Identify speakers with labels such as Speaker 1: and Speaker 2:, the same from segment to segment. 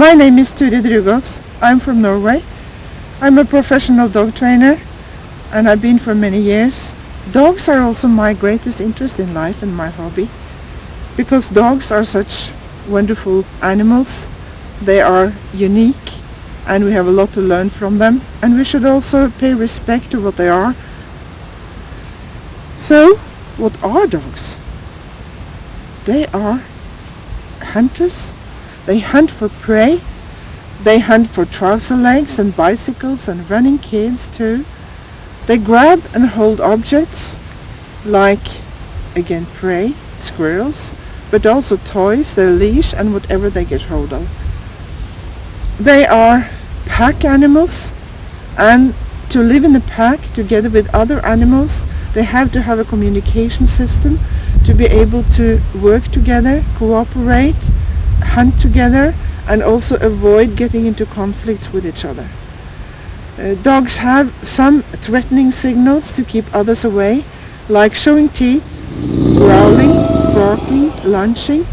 Speaker 1: My name is Turid Rugås. I'm from Norway. I'm a professional dog trainer and I've been for many years. Dogs are also my greatest interest in life and my hobby because dogs are such wonderful animals. They are unique and we have a lot to learn from them, and we should also pay respect to what they are. So, what are dogs? They are hunters. They hunt for prey. They hunt for trouser legs and bicycles and running kids too. They grab and hold objects like, again, prey, squirrels, but also toys, their leash and whatever they get hold of. They are pack animals, and to live in a pack together with other animals, they have to have a communication system to be able to work together, cooperate, hunt together, and also avoid getting into conflicts with each other. Dogs have some threatening signals to keep others away, like showing teeth, growling, barking, lunging,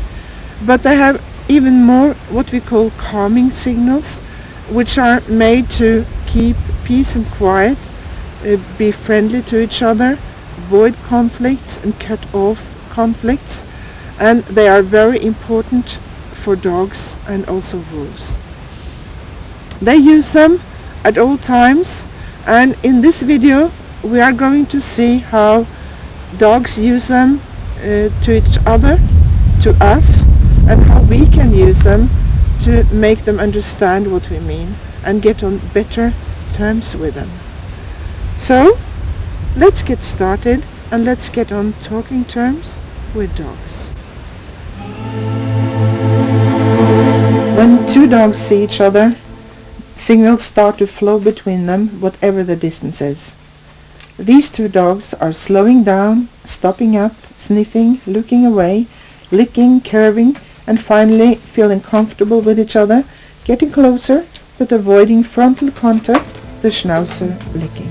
Speaker 1: but they have even more what we call calming signals, which are made to keep peace and quiet, be friendly to each other, avoid conflicts and cut off conflicts, and they are very important for dogs and also wolves. They use them at all times, and in this video we are going to see how dogs use them to each other, to us, and how we can use them to make them understand what we mean and get on better terms with them. So let's get started and let's get on talking terms with dogs. When two dogs see each other, signals start to flow between them, whatever the distance is. These two dogs are slowing down, stopping up, sniffing, looking away, licking, curving, and finally feeling comfortable with each other, getting closer, but avoiding frontal contact, the schnauzer licking.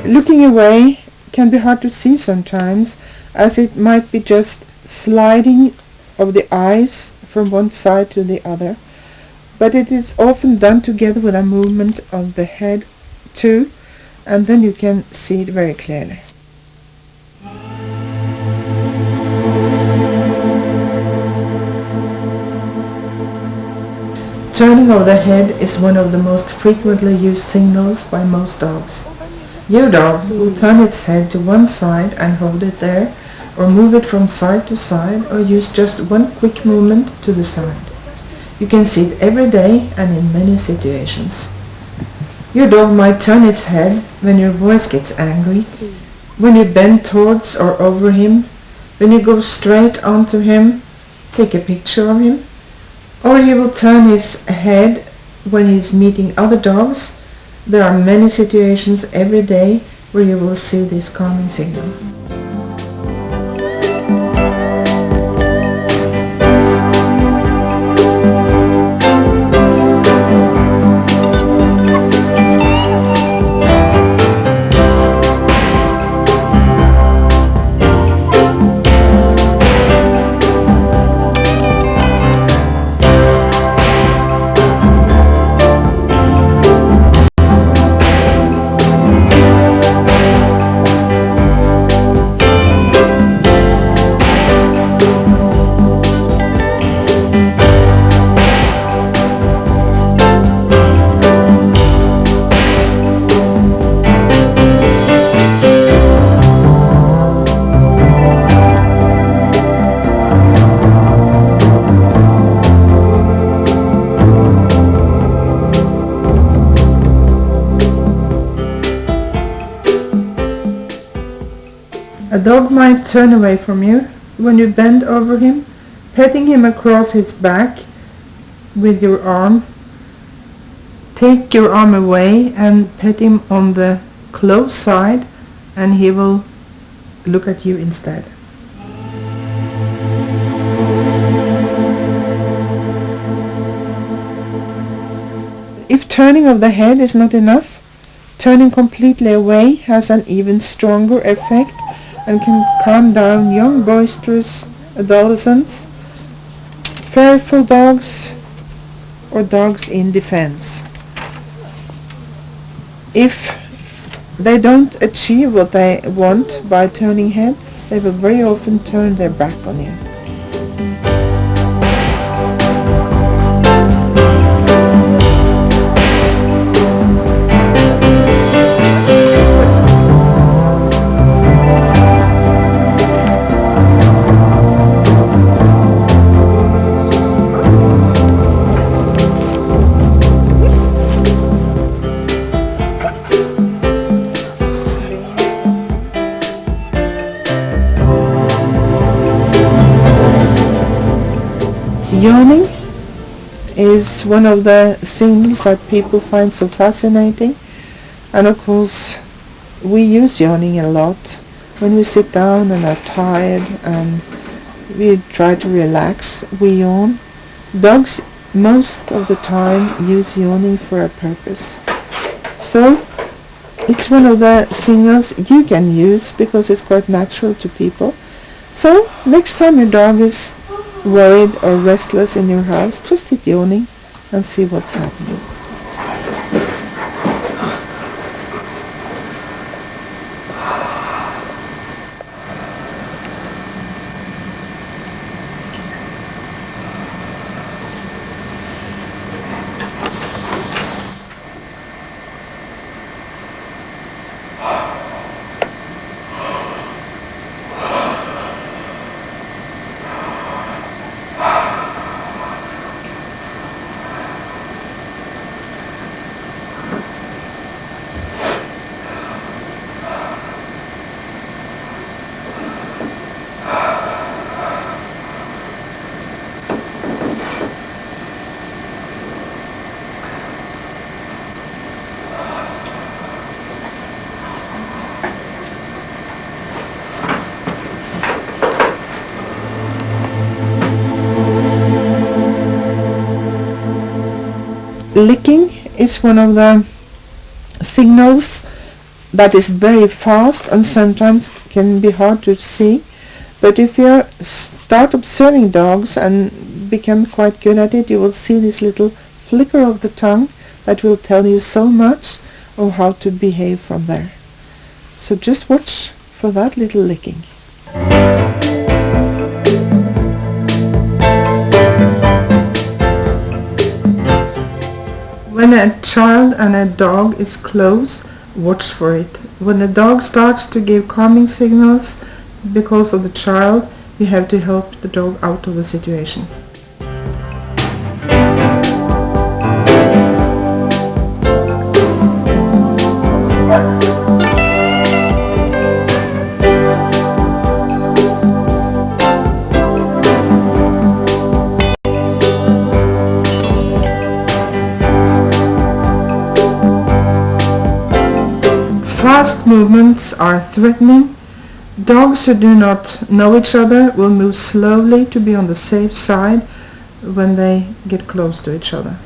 Speaker 1: Looking away can be hard to see sometimes, as it might be just sliding of the eyes from one side to the other, but it is often done together with a movement of the head too, and then you can see it very clearly. Turning of the head is one of the most frequently used signals by most dogs. Your dog will turn its head to one side and hold it there, or move it from side to side, or use just one quick movement to the side. You can see it every day and in many situations. Your dog might turn its head when your voice gets angry, when you bend towards or over him, when you go straight onto him, take a picture of him, or he will turn his head when he's meeting other dogs. There are many situations every day where you will see this calming signal. A dog might turn away from you when you bend over him, petting him across his back with your arm. Take your arm away and pet him on the close side, and he will look at you instead. If turning of the head is not enough. Turning completely away has an even stronger effect and can calm down young boisterous adolescents, fearful dogs, or dogs in defense. If they don't achieve what they want by turning head, they will very often turn their back on you. Yawning is one of the things that people find so fascinating, and of course we use yawning a lot when we sit down and are tired and we try to relax. We yawn. Dogs most of the time use yawning for a purpose, so it's one of the signals you can use because it's quite natural to people. So next time your dog is worried or restless in your house, just sit yawning and see what's happening. Licking is one of the signals that is very fast and sometimes can be hard to see, but if you start observing dogs and become quite good at it, you will see this little flicker of the tongue that will tell you so much of how to behave from there. So just watch for that little licking. When a child and a dog is close, watch for it. When the dog starts to give calming signals because of the child, you have to help the dog out of the situation. Fast movements are threatening. Dogs who do not know each other will move slowly to be on the safe side when they get close to each other.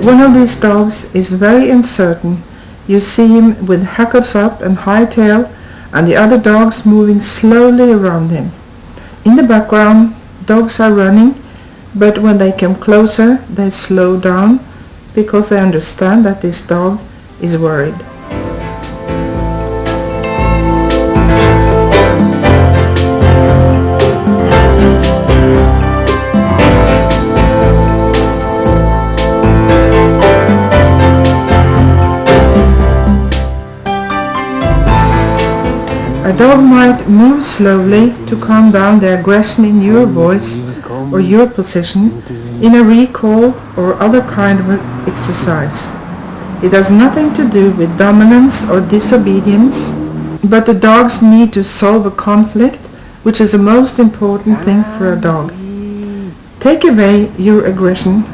Speaker 1: One of these dogs is very uncertain. You see him with hackles up and high tail, and the other dogs moving slowly around him. In the background, dogs are running, but when they come closer, they slow down because they understand that this dog is worried. A dog might move slowly to calm down the aggression in your voice or your position in a recall or other kind of exercise. It has nothing to do with dominance or disobedience, but the dog's need to solve a conflict, which is the most important thing for a dog. Take away your aggression,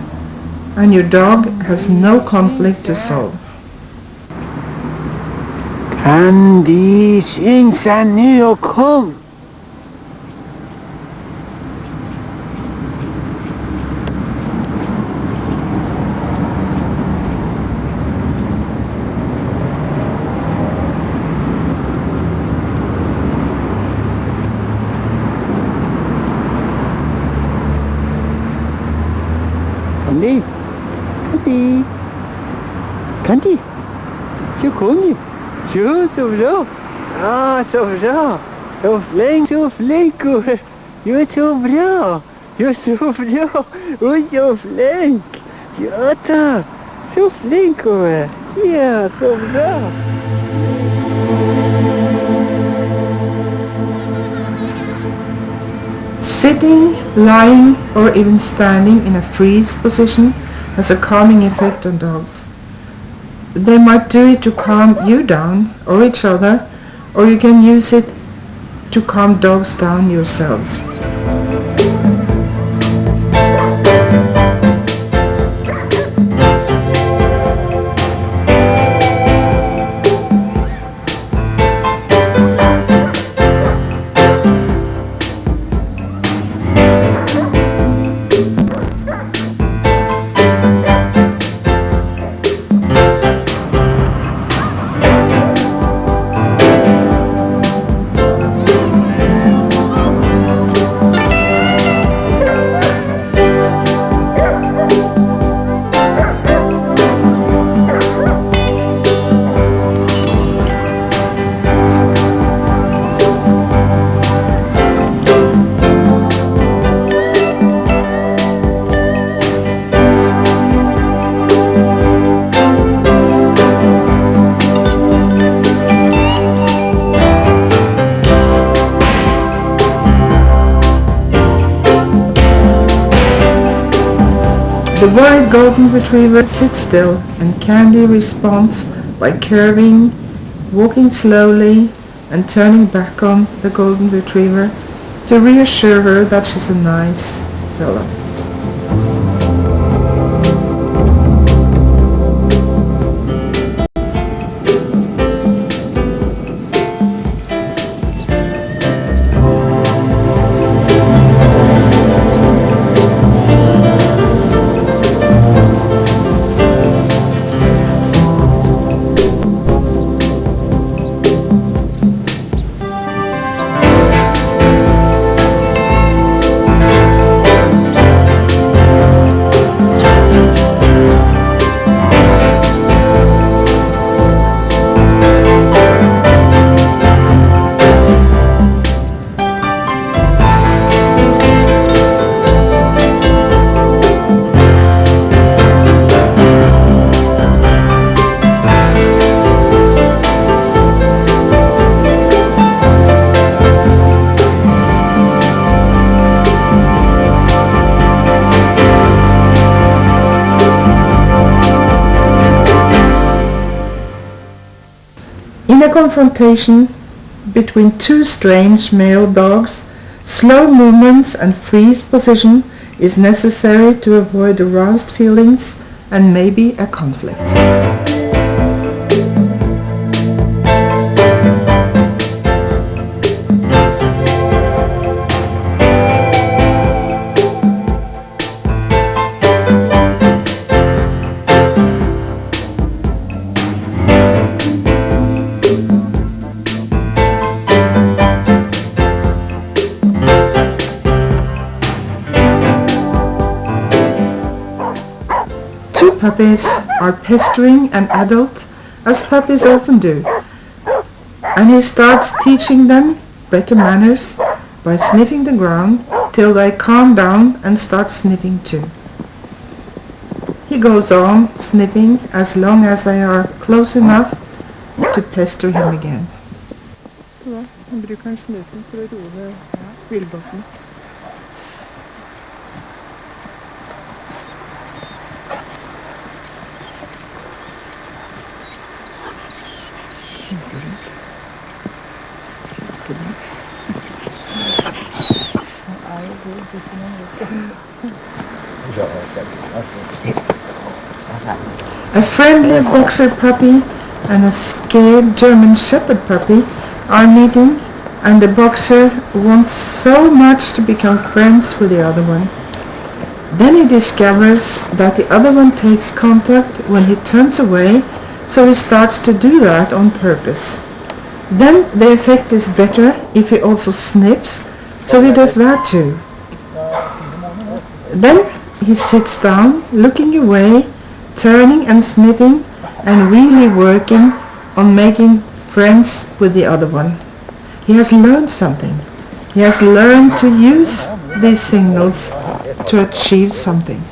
Speaker 1: and your dog has no conflict to solve.
Speaker 2: Candy, skyndsen nu och kom! Candy, Candy, Candy, så kom ni. Jo, så bra. Ja, så bra. Så flink. Jo, så bra. Jo, så bra. Oj, så flink. Ja, tack. Så flink du är. Ja, så bra.
Speaker 1: Sitting, lying, or even standing in a freeze position has a calming effect on dogs. They might do it to calm you down, or each other, or you can use it to calm dogs down yourselves. The worried golden retriever sits still, and Candy responds by curving, walking slowly, and turning back on the golden retriever to reassure her that she's a nice fellow. In a confrontation between two strange male dogs, slow movements and freeze position is necessary to avoid aroused feelings and maybe a conflict. Two puppies are pestering an adult, as puppies often do, and he starts teaching them better manners by sniffing the ground till they calm down and start sniffing too. He goes on sniffing as long as they are close enough to pester him again.
Speaker 3: Han brukar snusen för att roa vildbotten.
Speaker 1: A friendly boxer puppy and a scared German Shepherd puppy are meeting, and the boxer wants so much to become friends with the other one. Then he discovers that the other one takes contact when he turns away, so he starts to do that on purpose. Then the effect is better if he also snips, so he does that too. Then he sits down, looking away, turning and sniffing, and really working on making friends with the other one. He has learned something. He has learned to use these signals to achieve something.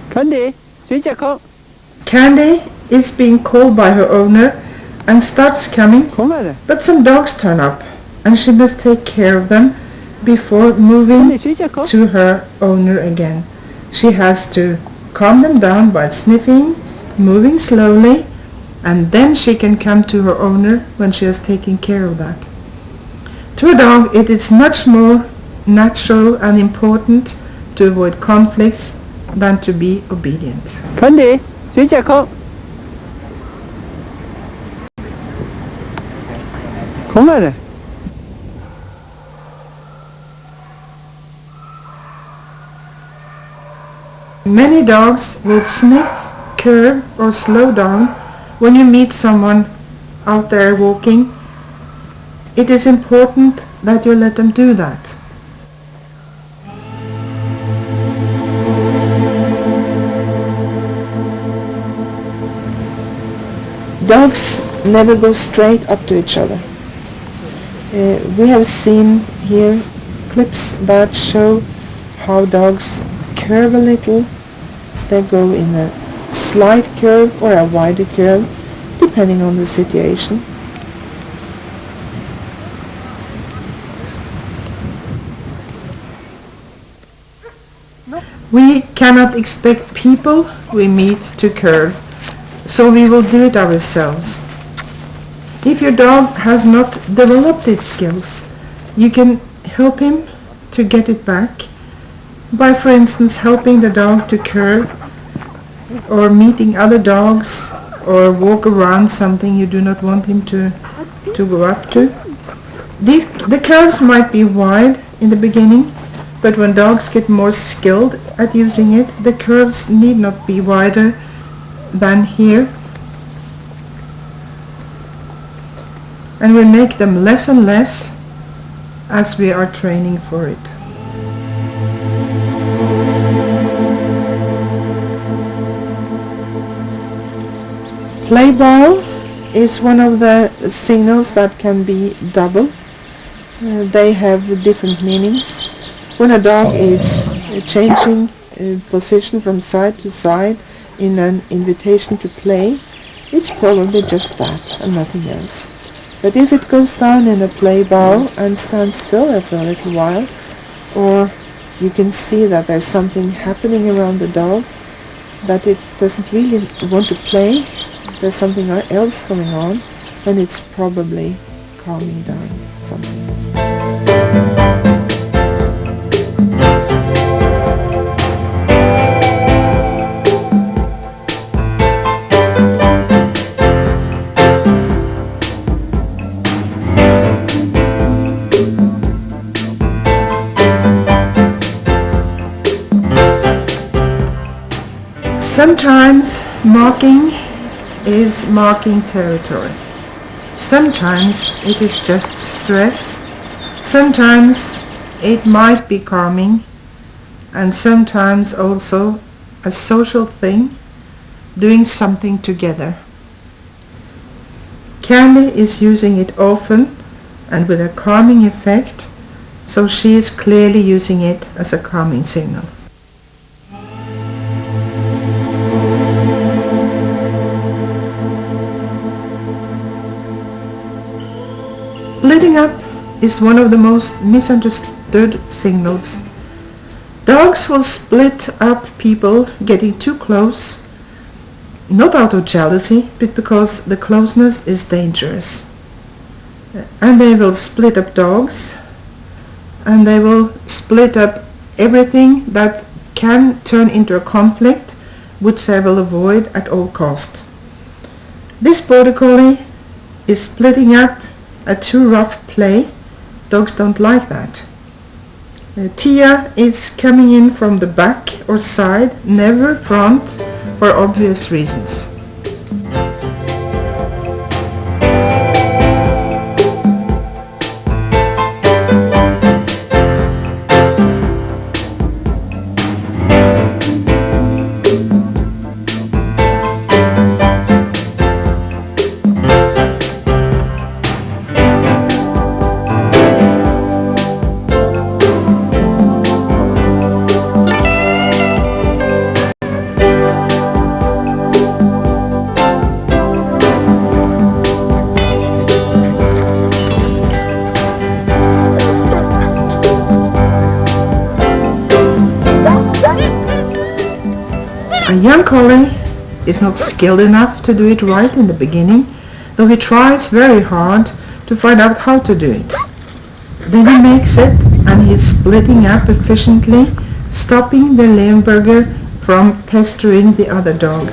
Speaker 2: Candy, Sweet-Jakob,
Speaker 1: Candy is being called by her owner and starts coming,
Speaker 2: kom här.
Speaker 1: but some dogs turn up, and she must take care of them before moving
Speaker 2: Candy, Sweet-Jakob.
Speaker 1: to her owner again. She has to calm them down by sniffing, moving slowly, and then she can come to her owner when she has taken care of that. To a dog, it is much more natural and important to avoid conflicts than to be obedient.
Speaker 2: Candy, Sweet-Jakob. Kom här.
Speaker 1: Many dogs will sniff, curve, or slow down when you meet someone out there walking. It is important that you let them do that. Dogs never go straight up to each other. We have seen here clips that show how dogs curve a little. They go in a slight curve or a wider curve, depending on the situation. We cannot expect people we meet to curve, so we will do it ourselves. If your dog has not developed its skills, you can help him to get it back by, for instance, helping the dog to curve, or meeting other dogs, or walk around something you do not want him to go up to. The curves might be wide in the beginning, but when dogs get more skilled at using it, the curves need not be wider than here. And we make them less and less as we are training for it. Play ball is one of the signals that can be double. They have different meanings. When a dog is changing position from side to side in an invitation to play, it's probably just that and nothing else. But if it goes down in a play bow and stands still there for a little while, or you can see that there's something happening around the dog, that it doesn't really want to play, there's something else going on, then it's probably calming down something. Sometimes marking is marking territory. Sometimes it is just stress. Sometimes it might be calming and sometimes also a social thing, doing something together. Candy is using it often and with a calming effect, so she is clearly using it as a calming signal. Splitting up is one of the most misunderstood signals. Dogs will split up people getting too close, not out of jealousy, but because the closeness is dangerous. And they will split up dogs, and they will split up everything that can turn into a conflict, which they will avoid at all cost. This border collie is splitting up a too rough play. Dogs don't like that. Tia is coming in from the back or side, never front, for obvious reasons. A young collie is not skilled enough to do it right in the beginning, though he tries very hard to find out how to do it. Then he makes it, and he is splitting up efficiently, stopping the Leonberger from pestering the other dog.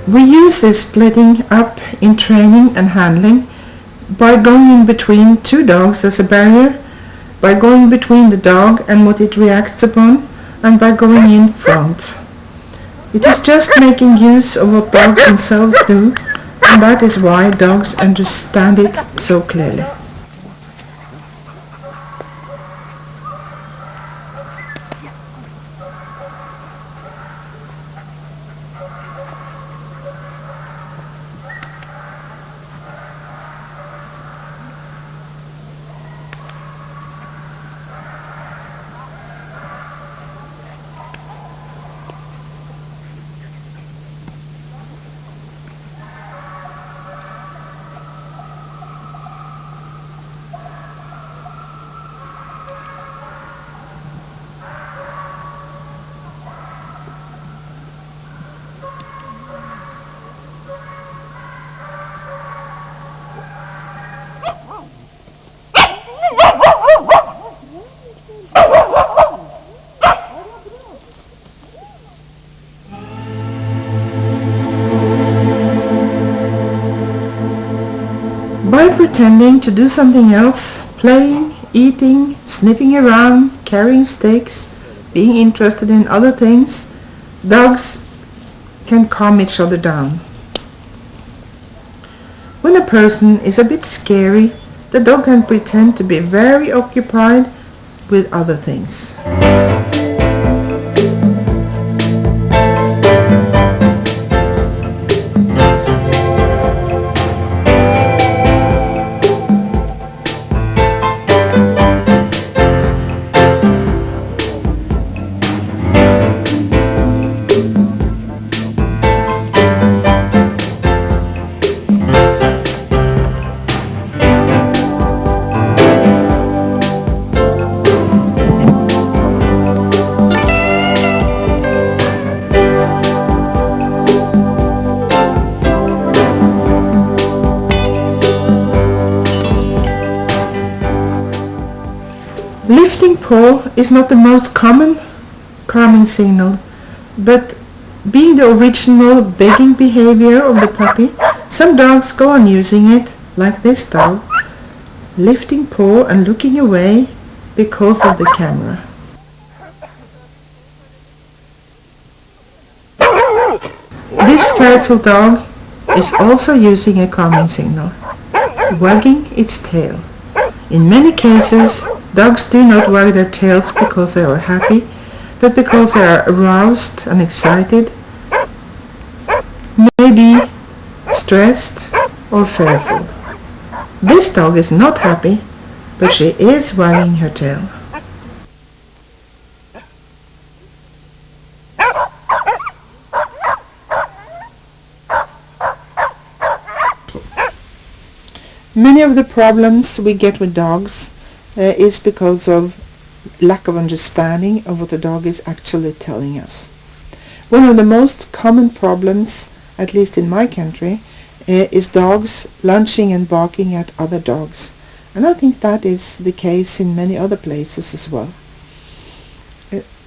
Speaker 1: We use this splitting up in training and handling by going in between two dogs as a barrier, by going between the dog and what it reacts upon, and by going in front. It is just making use of what dogs themselves do, and that is why dogs understand it so clearly. By pretending to do something else, playing, eating, sniffing around, carrying sticks, being interested in other things, dogs can calm each other down. When a person is a bit scary, the dog can pretend to be very occupied with other things. Lifting paw is not the most common calming signal, but being the original begging behavior of the puppy, some dogs go on using it, like this dog, lifting paw and looking away because of the camera. This faithful dog is also using a calming signal, wagging its tail. In many cases, dogs do not wag their tails because they are happy, but because they are aroused and excited, maybe stressed or fearful. This dog is not happy, but she is wagging her tail. Many of the problems we get with dogs is because of lack of understanding of what the dog is actually telling us. One of the most common problems, at least in my country, is dogs lunging and barking at other dogs. And I think that is the case in many other places as well.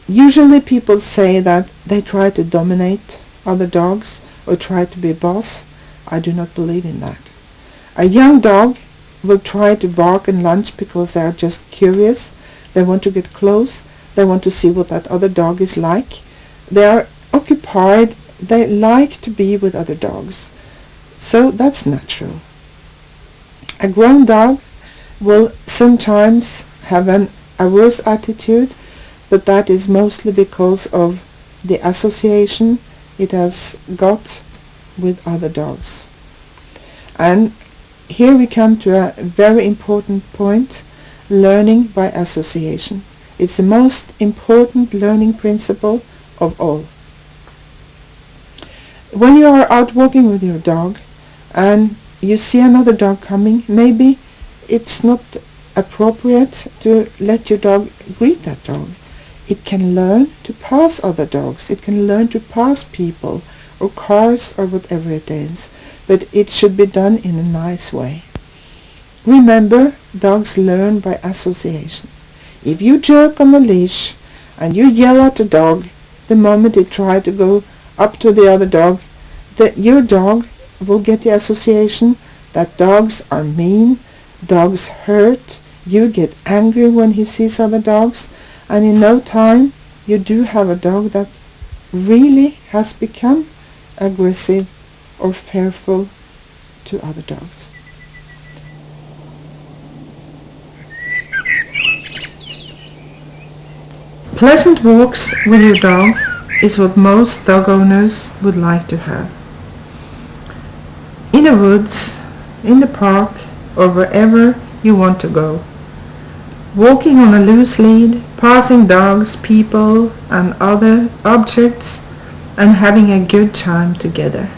Speaker 1: Usually people say that they try to dominate other dogs or try to be boss. I do not believe in that. A young dog will try to bark and lunge because they are just curious. They want to get close. They want to see what that other dog is like. They are occupied. They like to be with other dogs. So that's natural. A grown dog will sometimes have an averse attitude, but that is mostly because of the association it has got with other dogs. And here we come to a very important point, learning by association. It's the most important learning principle of all. When you are out walking with your dog and you see another dog coming, maybe it's not appropriate to let your dog greet that dog. It can learn to pass other dogs. It can learn to pass people or cars or whatever it is. But it should be done in a nice way. Remember, dogs learn by association. If you jerk on the leash and you yell at the dog the moment it tries to go up to the other dog, your dog will get the association that dogs are mean, dogs hurt, you get angry when he sees other dogs, and in no time you do have a dog that really has become aggressive or fearful to other dogs. Pleasant walks with your dog is what most dog owners would like to have. In the woods, in the park, or wherever you want to go. Walking on a loose lead, passing dogs, people, and other objects, and having a good time together.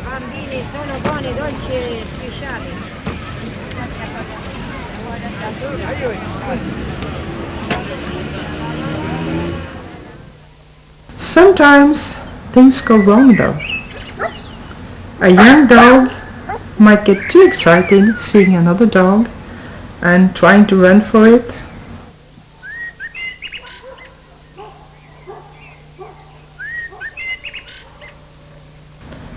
Speaker 3: Bambini sono buoni, dolci e strisciati.
Speaker 1: Sometimes things go wrong though. A young dog might get too excited seeing another dog and trying to run for it.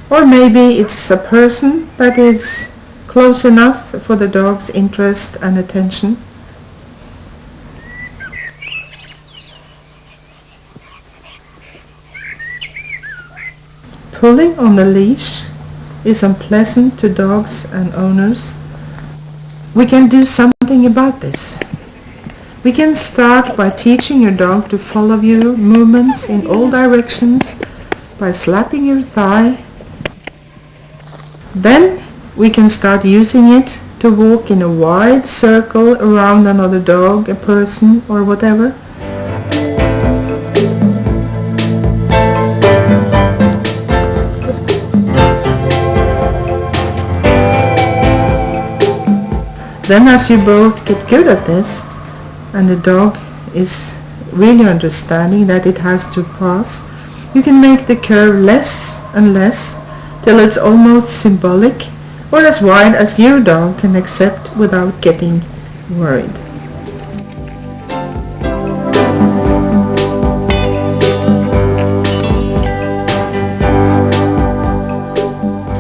Speaker 1: Or maybe it's a person that is close enough for the dog's interest and attention. Pulling on the leash is unpleasant to dogs and owners, We can do something about this. We can start by teaching your dog to follow your movements in all directions by slapping your thigh. Then we can start using it to walk in a wide circle around another dog, a person, or whatever. Then as you both get good at this, and the dog is really understanding that it has to pass, you can make the curve less and less till it's almost symbolic, or as wide as your dog can accept without getting worried.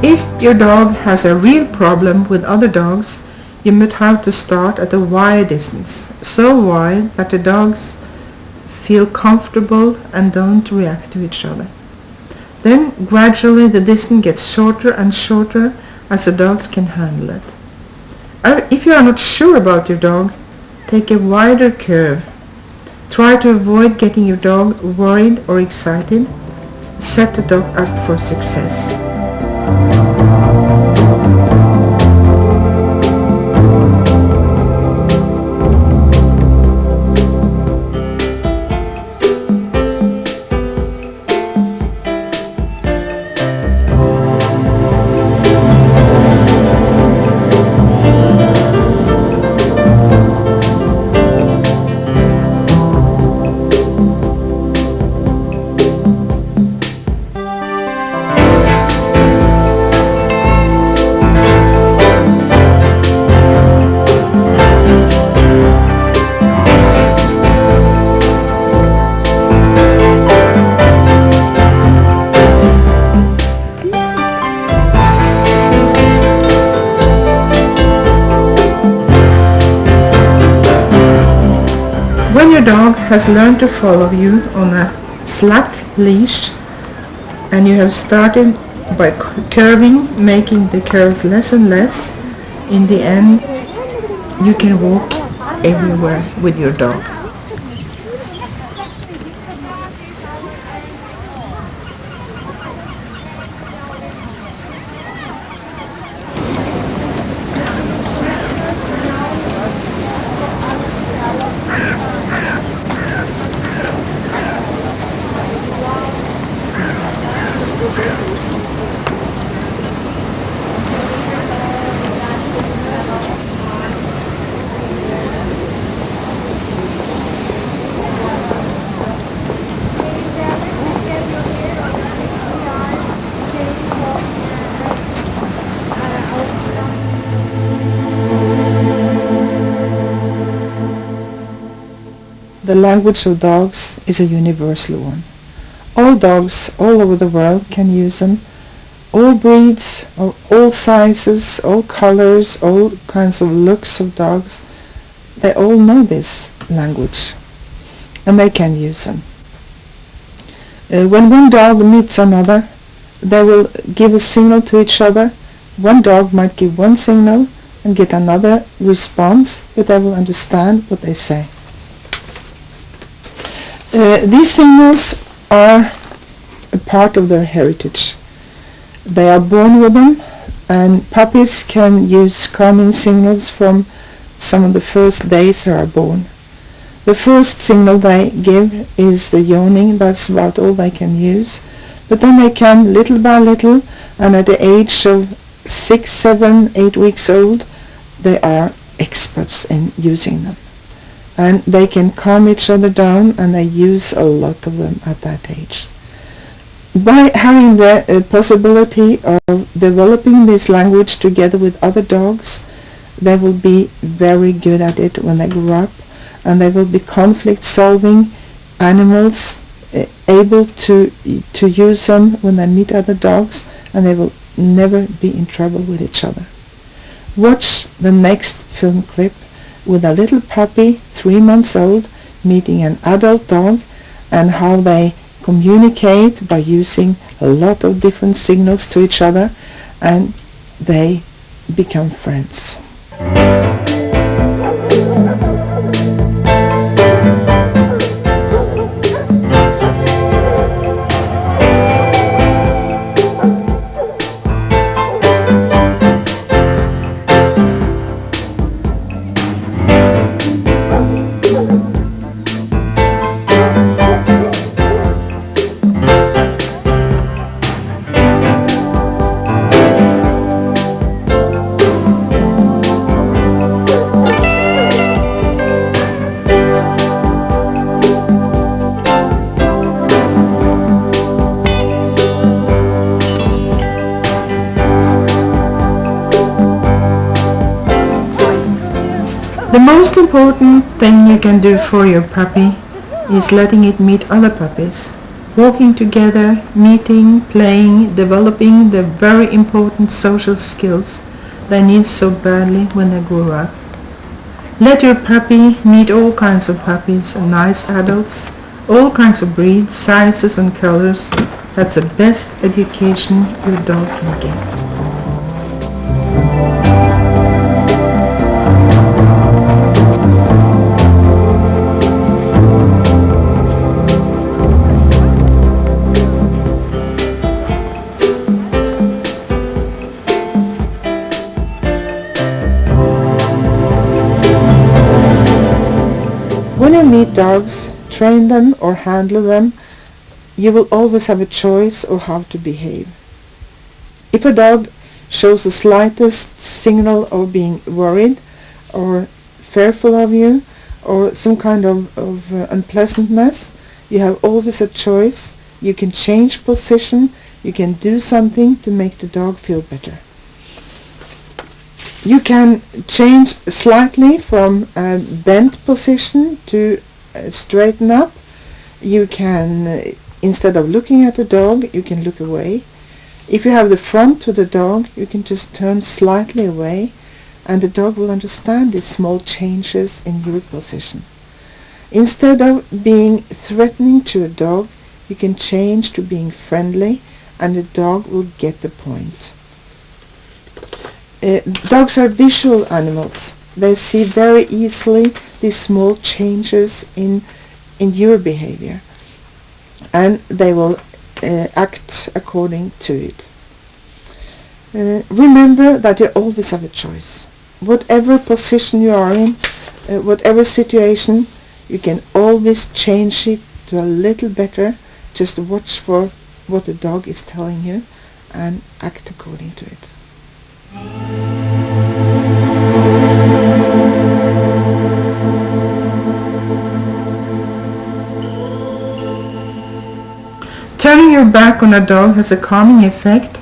Speaker 1: If your dog has a real problem with other dogs, you might have to start at a wide distance, so wide that the dogs feel comfortable and don't react to each other. Then gradually the distance gets shorter and shorter as the dogs can handle it. If you are not sure about your dog, take a wider curve. Try to avoid getting your dog worried or excited. Set the dog up for success. When your dog has learned to follow you on a slack leash and you have started by curving, making the curves less and less, in the end you can walk everywhere with your dog. The language of dogs is a universal one. All dogs all over the world can use them. All breeds, all sizes, all colors, all kinds of looks of dogs, they all know this language and they can use them. When one dog meets another, they will give a signal to each other. One dog might give one signal and get another response, but they will understand what they say. These signals are a part of their heritage. They are born with them, and puppies can use calming signals from some of the first days they are born. The first signal they give is the yawning. That's about all they can use. But then they can, little by little, and at the age of 6, 7, 8 weeks old, they are experts in using them. And they can calm each other down, and they use a lot of them at that age. By having the possibility of developing this language together with other dogs, they will be very good at it when they grow up, and they will be conflict-solving animals, able to use them when they meet other dogs, and they will never be in trouble with each other. Watch the next film clip with a little puppy, 3 months old, meeting an adult dog, and how they communicate by using a lot of different signals to each other, and they become friends. The most important thing you can do for your puppy is letting it meet other puppies. Walking together, meeting, playing, developing the very important social skills they need so badly when they grow up. Let your puppy meet all kinds of puppies and nice adults, all kinds of breeds, sizes and colors. That's the best education your dog can get. When you meet dogs, train them or handle them, you will always have a choice of how to behave. If a dog shows the slightest signal of being worried or fearful of you or some kind of unpleasantness, you have always a choice. You can change position, you can do something to make the dog feel better. You can change slightly from a bent position to straighten up. You can, instead of looking at the dog, you can look away. If you have the front to the dog, you can just turn slightly away and the dog will understand these small changes in your position. Instead of being threatening to a dog, you can change to being friendly and the dog will get the point. Dogs are visual animals. They see very easily these small changes in your behavior and they will act according to it. Remember that you always have a choice. Whatever position you are in, whatever situation, you can always change it to a little better. Just watch for what the dog is telling you and act according to it. Turning your back on a dog has a calming effect,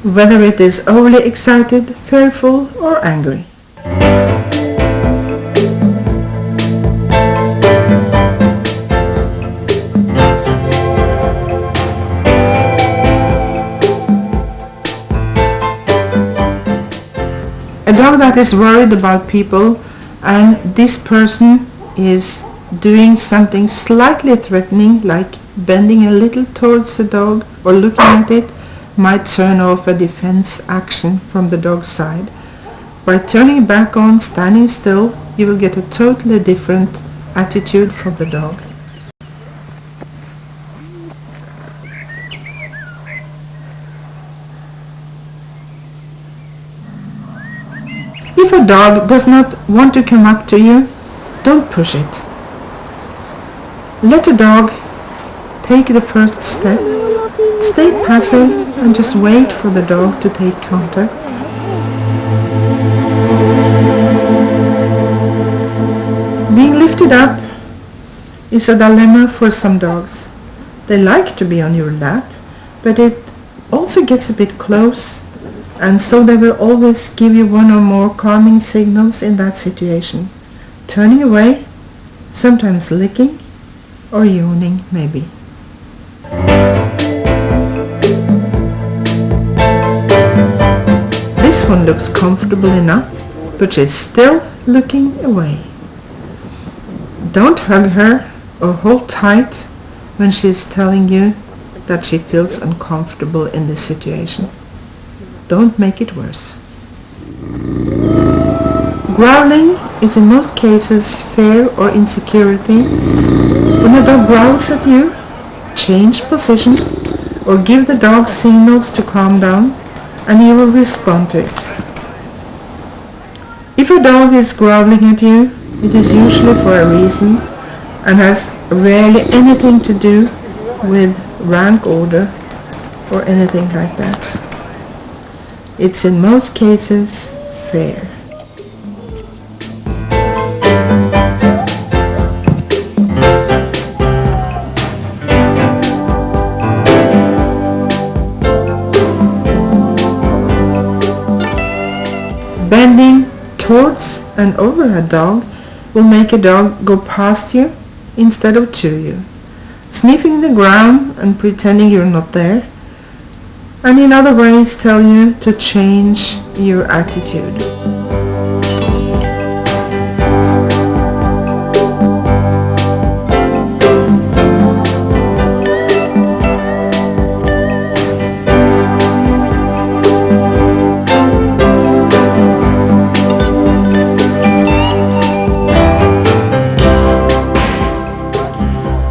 Speaker 1: whether it is overly excited, fearful or angry. A dog that is worried about people and this person is doing something slightly threatening, like bending a little towards the dog or looking at it, might turn off a defense action from the dog's side. By turning back on, standing still, you will get a totally different attitude from the dog. If a dog does not want to come up to you, don't push it. Let the dog take the first step. Stay passive and just wait for the dog to take contact. Being lifted up is a dilemma for some dogs. They like to be on your lap, but it also gets a bit close, and so they will always give you one or more calming signals in that situation. Turning away, sometimes licking, or yawning maybe. This one looks comfortable enough, but she's still looking away. Don't hug her or hold tight when she's telling you that she feels uncomfortable in this situation. Don't make it worse. Growling is in most cases fear or insecurity. When a dog growls at you, change position or give the dog signals to calm down and you will respond to it. If a dog is growling at you, it is usually for a reason and has rarely anything to do with rank order or anything like that. It's in most cases fair. Bending towards and over a dog will make a dog go past you instead of to you, sniffing the ground and pretending you're not there, and in other ways tell you to change your attitude.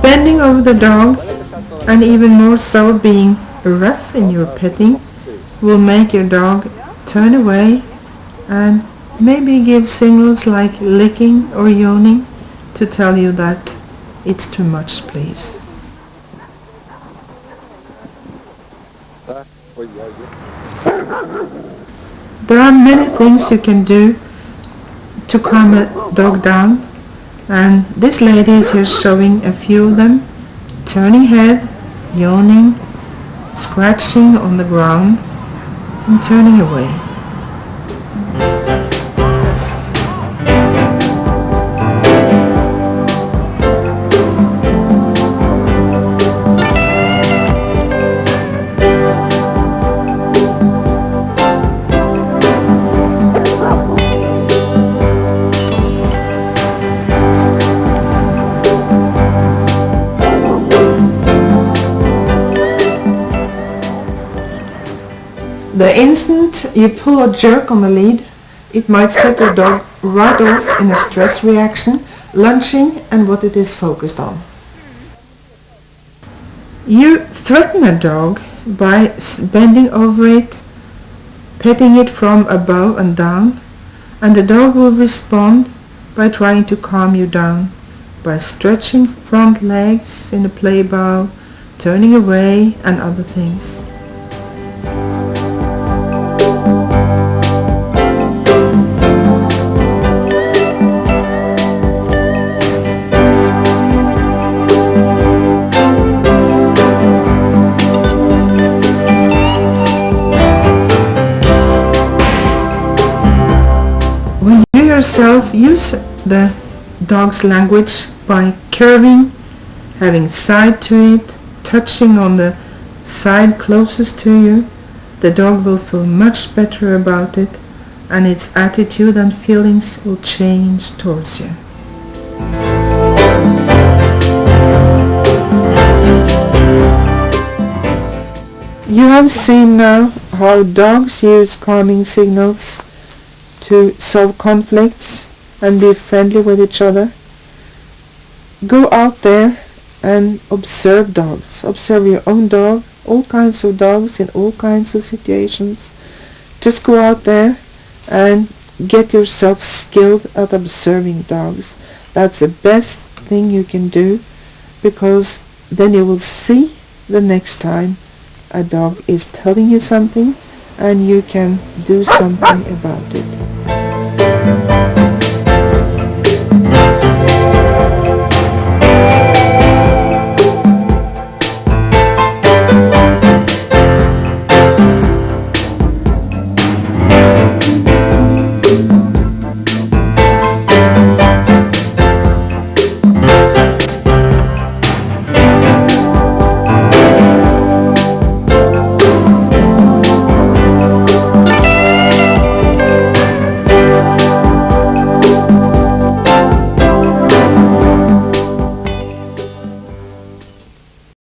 Speaker 1: Bending over the dog, and even more so being rough in your petting, will make your dog turn away and maybe give signals like licking or yawning to tell you that it's too much, please. There are many things you can do to calm a dog down, and this lady is here showing a few of them: turning head, yawning, scratching on the ground, and turning away. The instant you pull or jerk on the lead, it might set your dog right off in a stress reaction, lunging and what it is focused on. You threaten a dog by bending over it, petting it from above and down, and the dog will respond by trying to calm you down, by stretching front legs in a play bow, turning away and other things. Yourself use the dog's language by curving, having side to it, touching on the side closest to you. The dog will feel much better about it, and its attitude and feelings will change towards you. You have seen now how dogs use calming signals to solve conflicts and be friendly with each other. Go out there and observe dogs. Observe your own dog, all kinds of dogs in all kinds of situations. Just go out there and get yourself skilled at observing dogs. That's the best thing you can do, because then you will see the next time a dog is telling you something and you can do something about it.